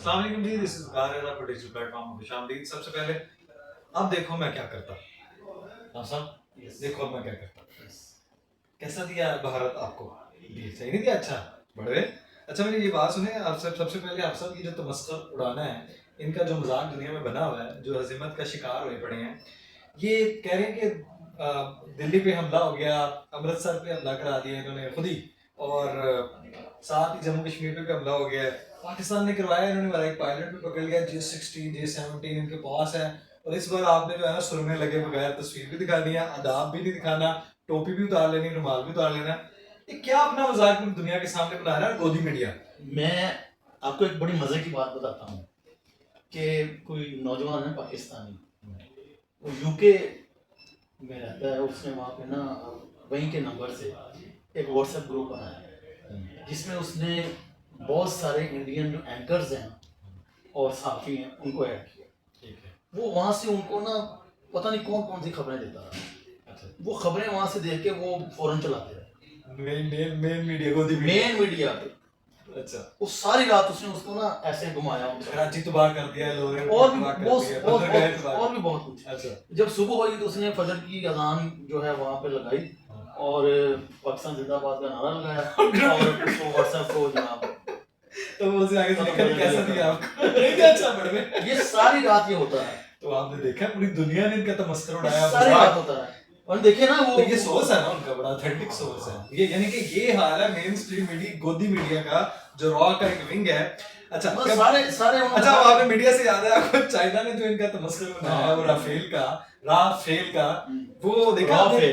अस्सलाम वालेकुम जी, this is गार पर डिजिटल प्लेटफॉर्म खुश आमदीद। सबसे पहले अब देखो मैं क्या करता। हाँ साहब, यस देखो अब मैं क्या करता। यस कैसा दिया भारत आपको? सही नहीं दिया? अच्छा बड़े अच्छा, मेरी ये बात सुने आप सब। सबसे पहले आप सब की जो तमस्खुर उड़ाना है, इनका जो मजाक दुनिया में बना हुआ है, जो हजीमत का शिकार हुए पड़े हैं, ये कह रहे हैं कि दिल्ली पे हमला हो गया, अमृतसर पे हमला करा दिया इन्होंने खुद ही, और साथ ही जम्मू कश्मीर पे भी हमला हो गया है। पाकिस्तान ने करवाया, इन्होंने हमारा एक पायलट भी पकड़ लिया, J-16 J-17 इनके पास है। और इस बार आपने जो है ना सुरमे लगे बगैर तस्वीर भी दिखा दी है, आदाब भी नहीं दिखाना, टोपी भी उतार लेनी, रुमाल भी उतार लेना। ये क्या अपना मजाक दुनिया के सामने बना रहा है गोदी मीडिया। मैं आपको एक बड़ी मजे की बात बताता हूँ कि कोई नौजवान है पाकिस्तानी, वो यूके में रहता है। उसने वहाँ पे ना वहीं के नंबर से एक व्हाट्सएप ग्रुप बनाया है, जिसमें उसने बहुत सारे इंडियन जो एंकर्स हैं और साथी हैं उनको ऐड किया। ठीक है। वो वहाँ से उनको ना पता नहीं कौन कौन सी खबरें देता रहा। अच्छा, वो खबरें वहाँ से देख के वो फौरन चलाते रहे मेन मीडिया गोदी मीडिया। मेन मीडिया पे। अच्छा, वो सारी रात उसने उसको ना ऐसे घुमाया उनको। कराची तबाह कर दिया, लोरे और भी तबाह कर बहुत दिया, बहुत बंदरगाह बहुत तबाह और कर भी बहुत कुछ। दिया। अच्छा, जब सुबह हुई तो उसने फजर की अजान जो है वहाँ पे लगाई और पाकिस्तान जिंदाबाद का नारा लगाया और उसको व्हाट्सएप को जनाब तो वो से आगे खत्म देखा करने कैसा के लिए दिया करा। आपको? नहीं क्या अच्छा बढ़ में। ये सारी रात ये होता है, तो आपने देखा पूरी दुनिया ने इनका तमस्कुर ये उड़ाया, सारी रात होता है। और देखे ना वो तो ये सोर्स है ना उनका, बड़ा ऑथेंटिक सोर्स है ये, यानी कि ये हाल है मेन स्ट्रीम मीडिया गोदी मीडिया का, जो रॉ का एक विंग है। अच्छा बस सारे सारे अच्छा, अब आपने मीडिया से याद है आपको चाइना ने जो इनका तमस्कुर बनाया है, वो राफेल का वो देखा आपने?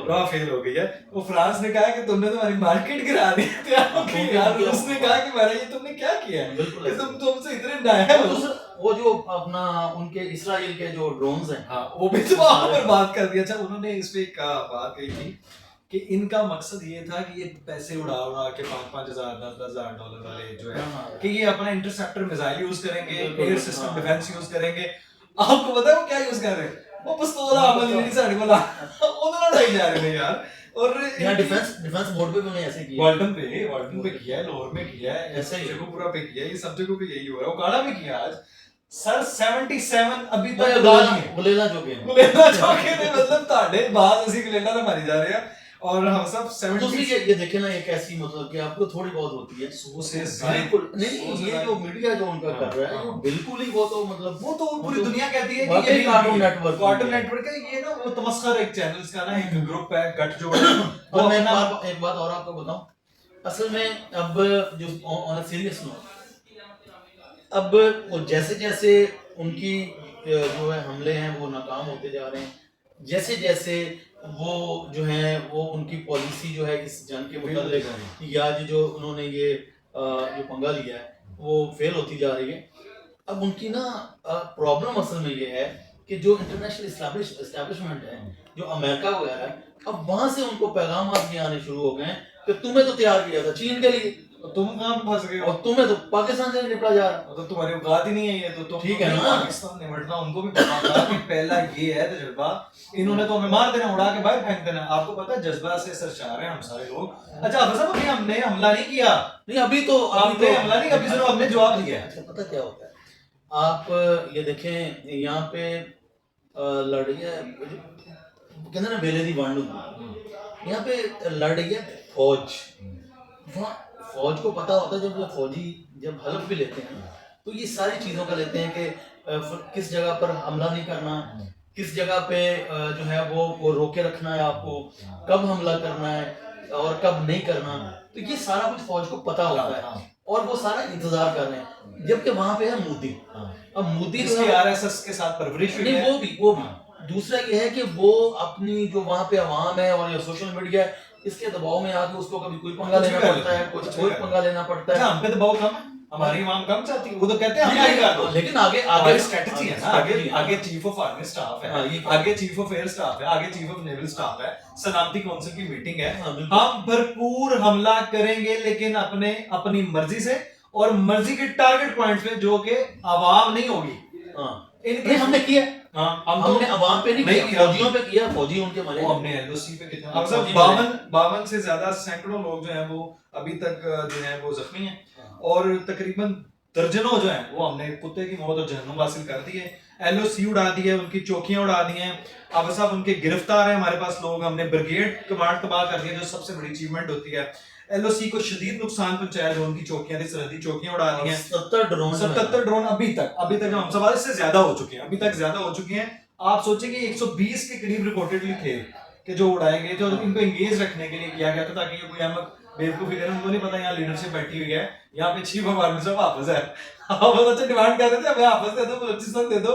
राफेल हो गई है। वो फ्रांस ने कहा कि तुमने तो हमारी मार्केट गिरा दी थी यार। उसने कहा कि महाराज ये तुमने क्या किया है, बिल्कुल ये तुमसे इतने नायाब हो। वो जो अपना उनके इसराइल के जो ड्रोन्स हैं, हाँ, वो भी तो वहां पर बात कर दिया। अच्छा, उन्होंने इस पे एक बात कही थी कि इनका मकसद ये था कि ये पैसे उड़ा उड़ा के 5,000 $10,000 वाले जो है कि ये अपना इंटरसेप्टर मिसाइल यूज करेंगे, एयर सिस्टम डिफेंस यूज करेंगे। आपको पता है वो क्या यूज कर रहे हैं? वो पिस्तौल अमल नहीं साढ़े वाला उन्होंने उड़ाई जा रहे थे यार। और यहाँ डिफेंस बोर्ड पे भी उन्होंने ऐसे किया, वाल्टन पे किया है, लाहौर में किया है, ऐसे ही शेखुपुरा पे किया है, ये सब जगहों पे यही हो रहा है। ओकाड़ा में किया आज सर 77 अभी तक गुलेला जो के गुलेला चौके ने मतलब ताड़े बाज ਅਸੀਂ गुलेला ना मारी जा रहे हैं। और हम सब 70 ये देखे ना, ये कैसी मतलब कि आपको थोड़ी बहुत होती है बिल्कुल नहीं। ये जो मीडिया जो उनका कर रहा है वो बिल्कुल ही, वो तो मतलब वो तो पूरी दुनिया कहती है कि ये कार्टून नेटवर्क है ये ना, वो तमस्खुर एक चैनल्स का ना एक ग्रुप है, गठजोड़। और मैं एक बात और आपको बताऊं, असल में अब जो ऑन अ सीरियस नोट, अब वो जैसे जैसे उनकी जो है हमले हैं वो नाकाम होते जा रहे हैं, जैसे जैसे वो जो है वो उनकी पॉलिसी जो है इस जंग के मुताबिक या जो उन्होंने ये जो पंगा लिया है वो फेल होती जा रही है। अब उनकी ना प्रॉब्लम असल में ये है कि जो इंटरनेशनल एस्टैब्लिशमेंट है, जो अमेरिका वगैरह है, अब वहां से उनको पैगाम आने शुरू हो गए हैं कि तुम्हें तो तैयार किया था चीन के लिए, तुम कहाँ पे फंस गए और तुम्हें तो पाकिस्तान से निपटा जा रहा है। तो तुम्हारी औकात ही नहीं है ये, तो तुम ठीक है ना, पाकिस्तान निपटना उनको भी पता था कि पहला ये है तजुर्बा, इन्होंने तो हमें मार देना, उड़ा के बाहर फेंक देना। आपको पता है जज्बा से सरशार हैं हम सारे लोग। अच्छा अब साहब अभी हमने हमला नहीं किया, नहीं अभी तो हमने हमला नहीं, अभी सिर्फ हमने जवाब दिया। अच्छा पता क्या होता है, आप ये देखें यहाँ पे लड़िया कहते ना बेले दी वंड होती, यहाँ पे लड़ रही है फौज। वहाँ फौज को पता होता है जब फौजी जब हल्फ भी लेते हैं तो ये सारी चीज़ों का लेते हैं कि किस जगह पर हमला नहीं करना, किस जगह पे जो है वो रोके रखना है आपको, कब हमला करना है और कब नहीं करना। तो ये सारा कुछ फौज को पता होता है और वो सारा इंतजार कर रहे हैं। जबकि वहां पे है मोदी, अब मोदी जिसकी आरएसएस के साथ परवरिश हुई है, वो भी दूसरा ये है कि वो अपनी जो वहां पे अवाम है और ये सोशल मीडिया है इसके दबाव में आके उसको कभी कोई पंगा लेना पड़ता है, कुछ कोई पंगा लेना पड़ता है। हम पे दबाव कम है, हमारी इमाम कम चाहती है, वो तो कहते हैं हम आगे कर दो, लेकिन आगे स्ट्रेटजी है ना, आगे चीफ ऑफ आर्मी स्टाफ है, आगे चीफ ऑफ एयर स्टाफ है, आगे चीफ ऑफ नेवल स्टाफ है, सलामती काउंसिल की मीटिंग है। हम भरपूर हमला करेंगे लेकिन अपनी मर्जी से और मर्जी के टारगेट पॉइंट्स पे, जो कि आवाम नहीं होगी। इनके हमने किया, हमने अवाम पे नहीं किया, फौजियों पे किया, फौजी उनके मरे। वो हमने एलओसी पे कितना, अब सब 52 से ज्यादा सैकड़ों लोग जो हैं वो अभी तक जो है वो जख्मी हैं और तकरीबन दर्जनों जो है वो हमने कुत्ते की मौत और जहन्नुम हासिल कर दी है, एलओसी उड़ा दी है, उनकी चौकियां उड़ा दी हैं। अब साहब उनके गिरफ्तार है हमारे पास लोग, हमने ब्रिगेड कमांड तबाह कर दिया जो सबसे बड़ी अचीवमेंट होती है। एलओसी को शदीद नुकसान पहुंचाया, जो उनकी चौकियां थी सरहदी चौकियां उड़ा दी हैं। 77 ड्रोन अभी तक हम सवाल इससे ज्यादा हो चुके हैं, अभी तक ज्यादा हो चुके हैं। आप सोचिए कि 120 के करीब रिपोर्टेडली थे कि जो उड़ाए गए, जो इनको एंगेज रखने के लिए किया गया था ताकि ये कोई अहमद बेवकूफी करे। उनको नहीं पता यहाँ लीडरशिप बैठी हुई है, यहाँ पे चीफ ऑफ आर्मी साहब वापस है। बहुत अच्छा डिमांड कर रहे थे, हमें वापस दे दो, बलूचिस्तान दे दो,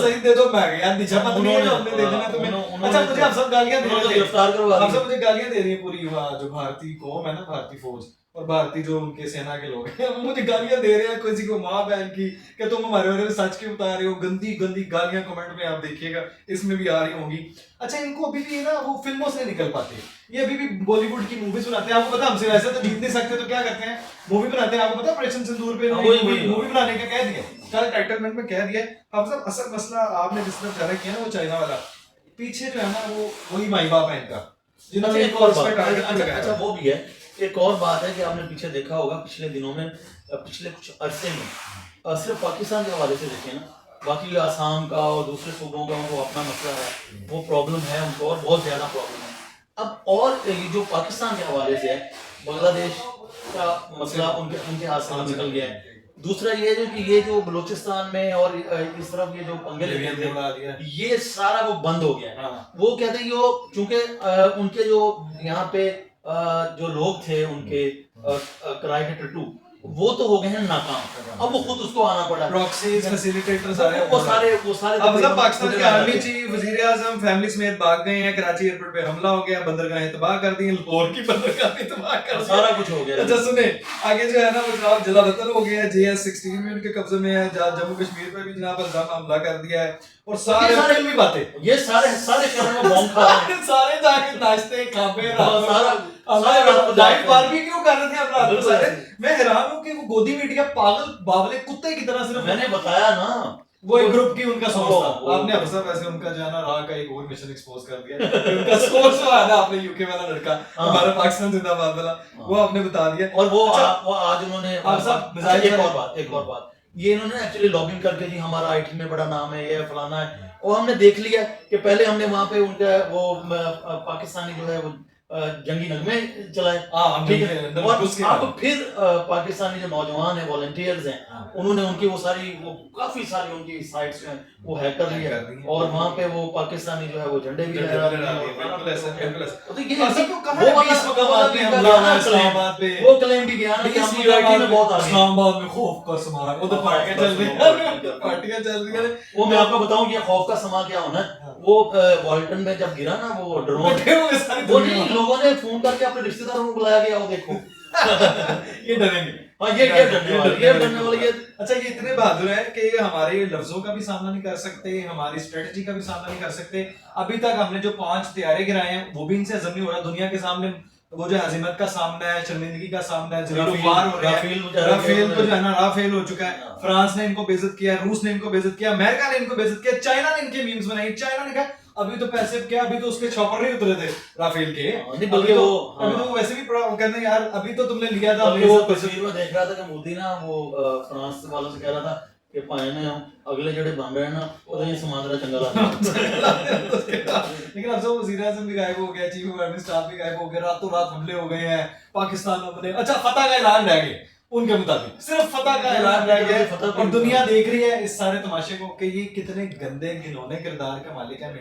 सही दे दो। मैं यार नीचा मत नहीं है जो हमने दे देना तुम्हें। अच्छा मुझे आप सब गालियां दे रहे थे, आप सब मुझे गालियां दे रही है पूरी जो भारतीय कौम है ना, भारतीय फौज और भारतीय जो उनके सेना के लोग हैं, वो मुझे गालियां दे रहे हैं किसी को माँ बहन की कि तुम हमारे बारे में सच क्यों बता रहे हो। गंदी गंदी गालियां कमेंट में आप देखिएगा, इसमें भी आ रही होंगी। अच्छा इनको अभी भी ना वो फिल्मों से निकल पाते, ये अभी भी बॉलीवुड की मूवीज बनाते हैं। आपको पता हमसे वैसे तो जीत नहीं सकते तो क्या करते हैं, मूवी बनाते हैं। आपको पता ऑपरेशन सिंदूर पे मूवी बनाने का कह दिया, कल टाइटलमेंट में कह दिया। अब सब असल मसला आपने जिस तरफ इशारा किया ना, वो चाइना वाला पीछे जो है ना वो वही माई बाप है इनका, जिन्होंने एक और बात, अच्छा वो भी है। एक और बात है कि आपने पीछे देखा होगा पिछले दिनों में, पिछले कुछ अरसे में सिर्फ पाकिस्तान के हवाले से देखें ना, बाकी आसाम का और दूसरे सूबों का वो अपना मसला है, वो प्रॉब्लम है उनको और बहुत ज्यादा प्रॉब्लम है। अब और ये जो पाकिस्तान के हवाले से है, बांग्लादेश का मसला उनके हाथ से निकल गया है। दूसरा ये जो कि ये जो बलूचिस्तान में और इस तरफ ये जो पंगे लेते हैं, ये सारा वो बंद हो गया है। वो कहते हैं कि चूंकि उनके जो यहाँ पे जो लोग थे उनके किराए के टट्टू, वो तो हो गए हैं नाकाम। अब वो खुद उसको आना पड़ा, प्रॉक्सीज फैसिलिटेटर सारे वो सारे अब सब पाकिस्तान के आर्मी चीफ, वजीर आजम फैमिली समेत भाग गए हैं। कराची एयरपोर्ट पे हमला हो गया, बंदरगाहें तबाह कर दी, लाहौर की बंदरगाहें तबाह कर दी, सारा कुछ हो गया। अच्छा सुने आगे जो है ना वो जनाब जलावतन हो गया, JS-16 भी उनके कब्जे में है, जम्मू कश्मीर पे भी जनाब अल्जाम हमला कर दिया है। और सारे फिल्मी बातें, ये सारे शहरों में बॉम्ब खा रहे हैं, सारे जाके नाचते खाते सारा लाइव बारबेक्यू कर रहे थे हम रात को सारे। मैं हैरान हूं कि वो गोदी मीडिया पागल बावले कुत्ते की तरह सिर्फ, मैंने बताया ना वो एक ग्रुप की उनका सोर्स था। आपने अफसर वैसे उनका जो है ना राह का एक और मिशन एक्सपोज कर दिया, उनका सोर्स जो है ना आपने यूके वाला लड़का हमारा पाकिस्तान जिंदाबाद वाला, वो आपने बता दिया। और वो आज उन्होंने एक और बात ये इन्होंने एक्चुअली लॉगिन करके जी हमारा आईटी में बड़ा नाम है, ये फलाना है, और हमने देख लिया कि पहले हमने वहां पे उनका वो पाकिस्तानी जो है वो जंगी नगमे चलाए, ठीक है। और अब फिर पाकिस्तानी जो नौजवान है वॉलंटियर्स हैं, उन्होंने उनकी वो काफी सारी उनकी साइट्स जो हैं वो हैक कर ली है, और वहां पे वो पाकिस्तानी जो है वो झंडे भी लहरा रहे हैं। वो क्लेम भी किया ना कि हम यूआईटी में बहुत आगे, इस्लामाबाद में खौफ का समा है, उधर पार्टियां चल रही हैं, पार्टियां चल रही हैं। वो मैं आपको बताऊं कि खौफ का समा क्या होना है। वो वॉल्टन में जब गिरा ना वो ड्रोन, वो नहीं लोगों ने फोन करके अपने रिश्तेदारों को बुलाया गया, वो देखो ये डरेंगे। हाँ ये डरने वाले ये। अच्छा ये इतने बहादुर है कि ये हमारे लफ्जों का भी सामना नहीं कर सकते, हमारी स्ट्रेटजी का भी सामना नहीं कर सकते। अभी तक हमने जो 5 तैयारे गिराए हैं वो भी इनसे हजम नहीं हो रहा दुनिया के सामने। वो जो हजीमत का सामना है, शर्मिंदगी का सामना है, राफेल को जो है ना राफेल हो चुका है। फ्रांस ने इनको बेइज्जत किया, रूस ने इनको बेइज्जत किया, अमेरिका ने इनको बेइज्जत किया, चाइना ने इनके मीम्स बनाई। चाइना ने कहा अभी तो पैसे क्या, अभी तो उसके चॉपर नहीं उतरे थे राफेल के, बल्कि अभी तो वैसे भी कहते हैं यार अभी तो तुमने लिया था। वो तस्वीर में देख रहा था कि मोदी ना वो फ्रांस वालों से कह रहा था कि पाए ने अगले जड़े बन रहे हैं ना वो ये समांदरा चंगा लेकिन अब सब वजीर आज़म भी गायब हो गया, चीफ ऑफ आर्मी स्टाफ भी गायब हो गया, रातों रात हमले हो गए हैं पाकिस्तान में बने। अच्छा फतह का ऐलान रह गया, उनके मुताबिक सिर्फ फतह का ऐलान रह गया, और दुनिया देख रही है इस सारे तमाशे को कि ये कितने गंदे घिनौने किरदार का मालिक है।